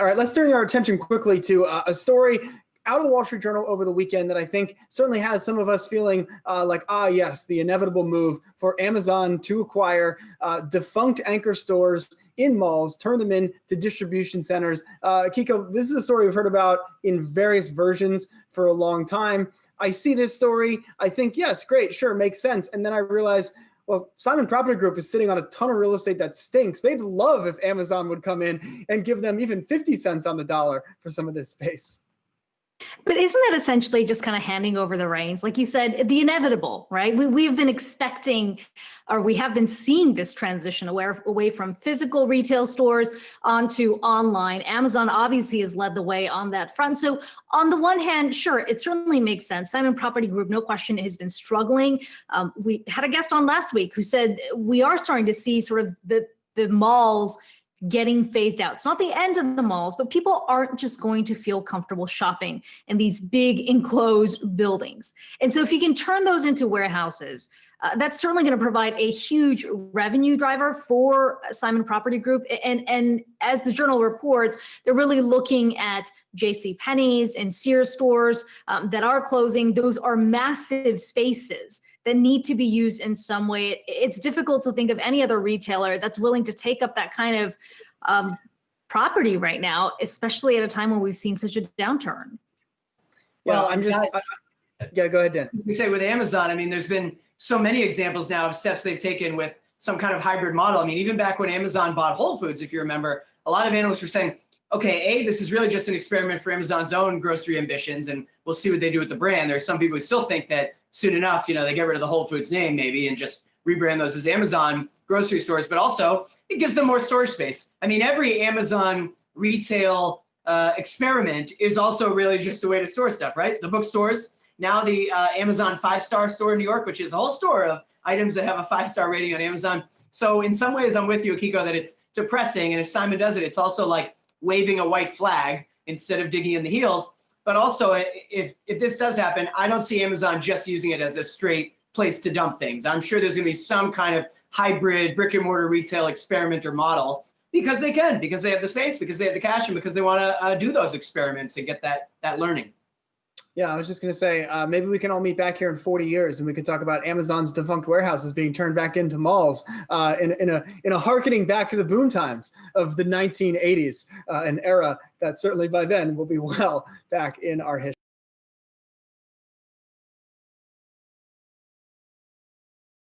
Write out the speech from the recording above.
All right, let's turn our attention quickly to a story out of the Wall Street Journal over the weekend that I think certainly has some of us feeling yes, the inevitable move for Amazon to acquire defunct anchor stores in malls, turn them into distribution centers. Kiko, this is a story we've heard about in various versions for a long time. I see this story, I think, yes, great, sure, makes sense. And then I realize, well, Simon Property Group is sitting on a ton of real estate that stinks. They'd love if Amazon would come in and give them even 50 cents on the dollar for some of this space. But isn't that essentially just kind of handing over the reins? Like you said, the inevitable, right? We've been expecting, or we have been seeing this transition away from physical retail stores onto online. Amazon obviously has led the way on that front. So on the one hand, sure, it certainly makes sense. Simon Property Group, no question, has been struggling. We had a guest on last week who said we are starting to see sort of the malls getting phased out. It's not the end of the malls, but people aren't just going to feel comfortable shopping in these big enclosed buildings. And so if you can turn those into warehouses, that's certainly going to provide a huge revenue driver for Simon Property Group. And as the Journal reports, they're really looking at JCPenney's and Sears stores that are closing. Those are massive spaces that need to be used in some way. It's difficult to think of any other retailer that's willing to take up that kind of property right now, especially at a time when we've seen such a downturn. Well, go ahead, Dan. We say with Amazon, I mean, there's been so many examples now of steps they've taken with some kind of hybrid model. I mean, even back when Amazon bought Whole Foods, if you remember, a lot of analysts were saying, okay, this is really just an experiment for Amazon's own grocery ambitions, and we'll see what they do with the brand. There's some people who still think that soon enough, they get rid of the Whole Foods name maybe and just rebrand those as Amazon grocery stores, but also it gives them more storage space. I mean, every Amazon retail experiment is also really just a way to store stuff, right? The bookstores, now the Amazon 5-star store in New York, which is a whole store of items that have a 5-star rating on Amazon. So in some ways, I'm with you, Akiko, that it's depressing. And if Simon does it, it's also like waving a white flag instead of digging in the heels. But also, if this does happen, I don't see Amazon just using it as a straight place to dump things. I'm sure there's going to be some kind of hybrid brick and mortar retail experiment or model because they can, because they have the space, because they have the cash, and because they want to do those experiments and get that learning. Yeah, I was just going to say, maybe we can all meet back here in 40 years and we can talk about Amazon's defunct warehouses being turned back into malls in a hearkening back to the boom times of the 1980s, an era that certainly by then will be well back in our history.